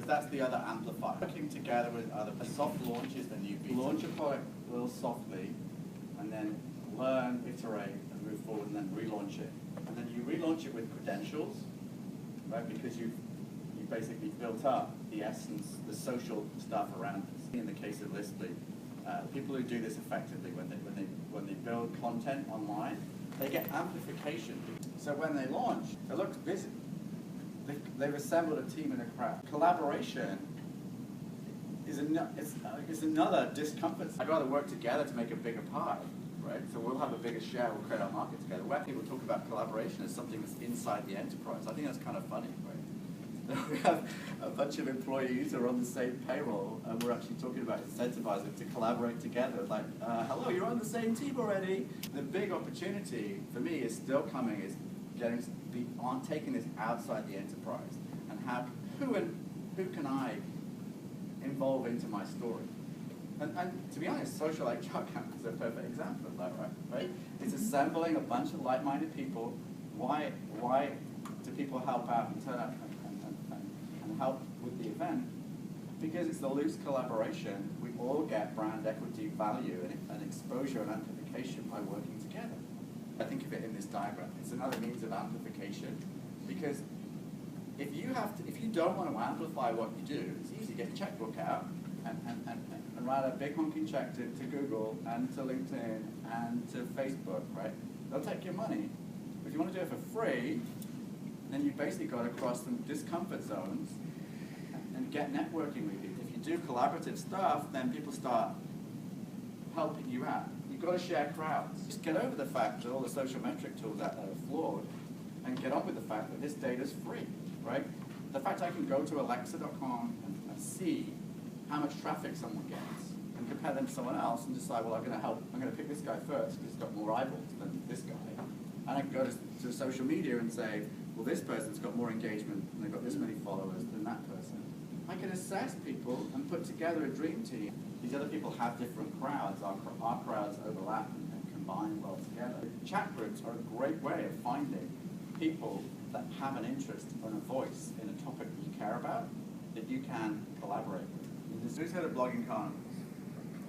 because that's the other amplifier. Working together with other people. Soft launch is the new beat. Launch a product a little softly, and then learn, iterate, and move forward, and then relaunch it. And then you relaunch it with credentials, right? Because you've basically built up the essence, the social stuff around this. In the case of Listly, people who do this effectively, when they build content online, they get amplification. So when they launch, it looks busy. They've assembled a team and a crowd. Collaboration is another discomfort. I'd rather work together to make a bigger pie, right? So we'll have a bigger share, we'll create our market together. Where people talk about collaboration as something that's inside the enterprise, I think that's kind of funny, right? We have a bunch of employees who are on the same payroll, and we're actually talking about incentivizing them to collaborate together. Like, hello, you're on the same team already. The big opportunity for me is still coming, is taking this outside the enterprise, and who can I involve into my story? And to be honest, SocialHRCamp is a perfect example of that, right? It's assembling a bunch of like-minded people. Why do people help out and turn up and help with the event? Because it's the loose collaboration. We all get brand equity, value, and exposure and amplification by working together. I think of it in this diagram. It's another means of amplification, because if you don't want to amplify what you do, it's easy. Get your checkbook out and write a big honking check to Google and to LinkedIn and to Facebook, right? They'll take your money. But if you want to do it for free, then you basically got to cross some discomfort zones and get networking with people. If you do collaborative stuff, then people start helping you out. You've got to share crowds. Just get over the fact that all the social metric tools out there are flawed, and get on with the fact that this data is free, right? The fact I can go to Alexa.com and see how much traffic someone gets and compare them to someone else and decide, well, I'm going to pick this guy first because he's got more eyeballs than this guy. And I can go to social media and say, well, this person's got more engagement and they've got this many followers than that person. I can assess people and put together a dream team. These other people have different crowds. Our crowds overlap and combine well together. Chat groups are a great way of finding people that have an interest and a voice in a topic that you care about, that you can collaborate with. Who's heard of blogging carnivals?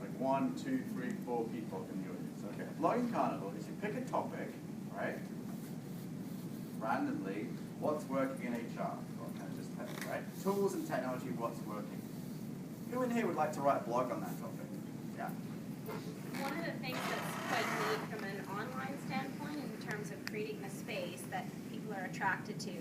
Like 1, 2, 3, 4 people in the audience. Okay, a blogging carnival is you pick a topic, right? Randomly, what's working in HR? Right? Tools and technology, what's working. Who in here would like to write a blog on that topic? Yeah. One of the things that's quite neat from an online standpoint in terms of creating the space that people are attracted to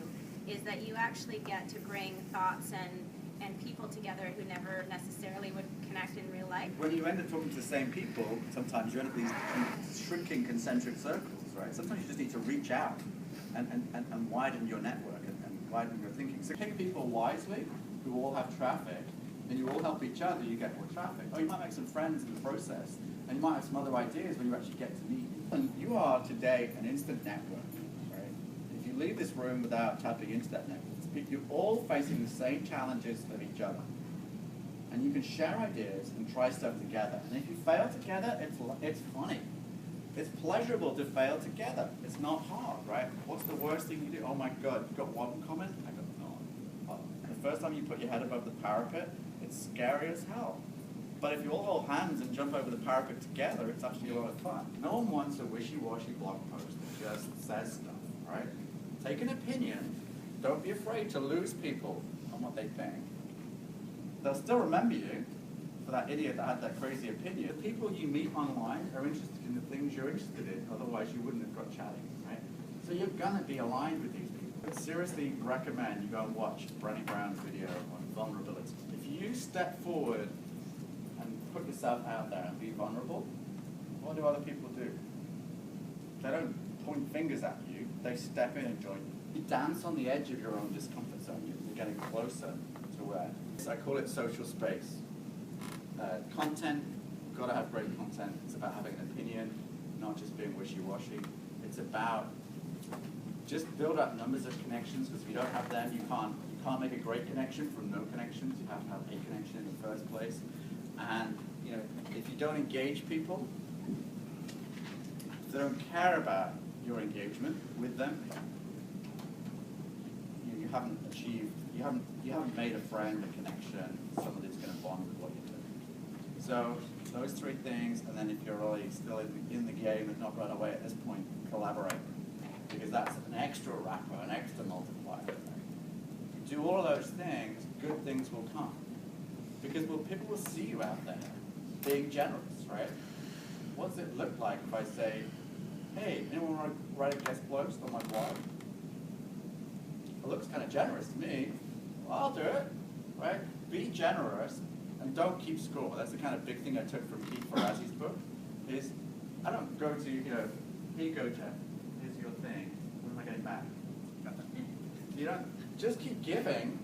is that you actually get to bring thoughts and people together who never necessarily would connect in real life. When you end up talking to the same people, sometimes you end up in these shrinking concentric circles, right? Sometimes you just need to reach out and widen your network and widen your thinking. So pick people wisely who all have traffic, and you all help each other, you get more traffic. Or you might make some friends in the process, and you might have some other ideas when you actually get to meet. And you are today an instant network, right? If you leave this room without tapping into that network, you're all facing the same challenges of each other. And you can share ideas and try stuff together. And if you fail together, it's funny. It's pleasurable to fail together. It's not hard, right? What's the worst thing you do? Oh my God, you got one comment? I got none. The first time you put your head above the parapet, it's scary as hell. But if you all hold hands and jump over the parapet together, it's actually a lot of fun. No one wants a wishy-washy blog post that just says stuff, right? Take an opinion. Don't be afraid to lose people on what they think. They'll still remember you for that idiot that had that crazy opinion. The people you meet online are interested in the things you're interested in, otherwise you wouldn't have got chatting, right? So you're gonna be aligned with these people. I seriously recommend you go and watch Brené Brown's video on vulnerability. If you step forward and put yourself out there and be vulnerable, what do other people do? They don't point fingers at you, they step in and join you. You dance on the edge of your own discomfort zone. You're getting closer to where. So I call it social space. Content, you've got to have great content. It's about having an opinion, not just being wishy-washy. It's about just build up numbers of connections, because if you don't have them, you can't make a great connection from no connections. You have to have a connection in the first place. And if you don't engage people, if they don't care about your engagement with them, you haven't achieved You haven't made a friend, a connection, someone that's going to bond with what you're doing. So those three things, and then if you're really still in the game and not run away at this point, collaborate, because that's an extra wrapper, an extra multiplier. You do all of those things, good things will come, because people will see you out there being generous, right? What does it look like if I say, hey, anyone want to write a guest post on my blog? It looks kind of generous to me. Well, I'll do it, right? Be generous and don't keep score. That's the kind of big thing I took from Keith Ferrazzi's book, is I don't go to, here you go, Jeff, here's your thing. When am I getting back? You don't, just keep giving.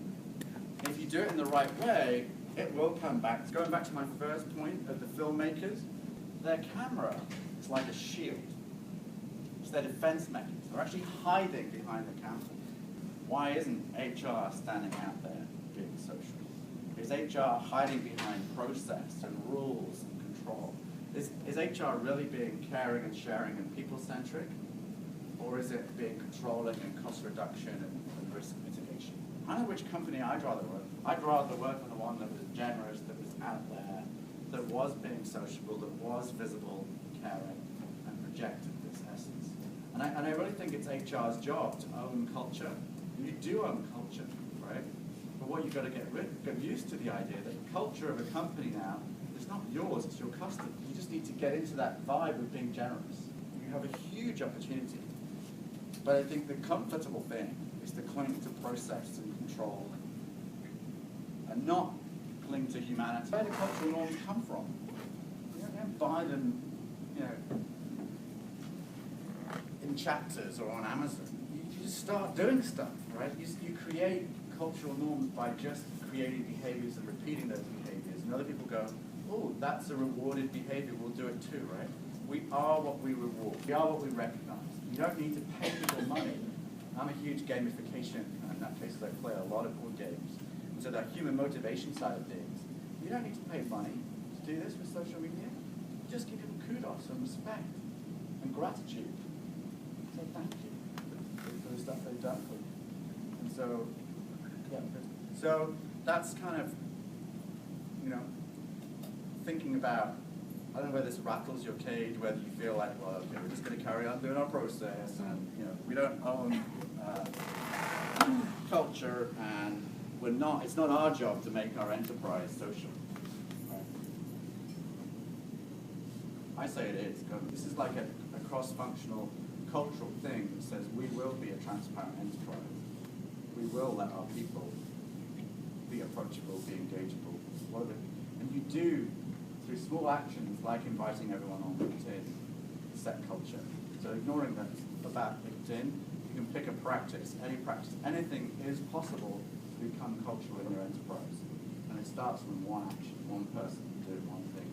If you do it in the right way, it will come back. It's going back to my first point of the filmmakers. Their camera is like a shield. It's their defense mechanism. They're actually hiding behind the camera. Why isn't HR standing out there being social? Is HR hiding behind process and rules and control? Is HR really being caring and sharing and people-centric? Or is it being controlling and cost reduction and risk mitigation? I know which company I'd rather work. I'd rather work for the one that was generous, that was out there, that was being sociable, that was visible, caring, and projected this essence. And I really think it's HR's job to own culture. And you do own culture, right? But what you've got to get used to the idea that the culture of a company now is not yours, it's your customer. You just need to get into that vibe of being generous. You have a huge opportunity. But I think the comfortable thing is to cling to process and control and not cling to humanity. Where do cultural norms come from? You don't buy them, in chapters or on Amazon. You just start doing stuff, right? You create cultural norms by just creating behaviors and repeating those behaviors. And other people go, oh, that's a rewarded behavior, we'll do it too, right? We are what we reward. We are what we recognize. You don't need to pay people money. I'm a huge gamification nutcase. I play a lot of board games. And so that human motivation side of things, you don't need to pay money to do this with social media. Just give people kudos and respect and gratitude. Say thank you for the stuff they've done for you. And so, yeah. So that's kind of, thinking about, I don't know whether this rattles your cage, whether you feel like, well, okay, we're just going to carry on doing our process, and we don't own culture, and we're not. It's not our job to make our enterprise social. Right? I say it is. This is like a cross-functional cultural thing that says we will be a transparent enterprise. We will let our people be approachable, be engageable. And you do, through small actions like inviting everyone on LinkedIn, set culture. So ignoring that about LinkedIn, you can pick a practice, any practice. Anything is possible to become cultural in your enterprise. And it starts with one action, one person doing one thing.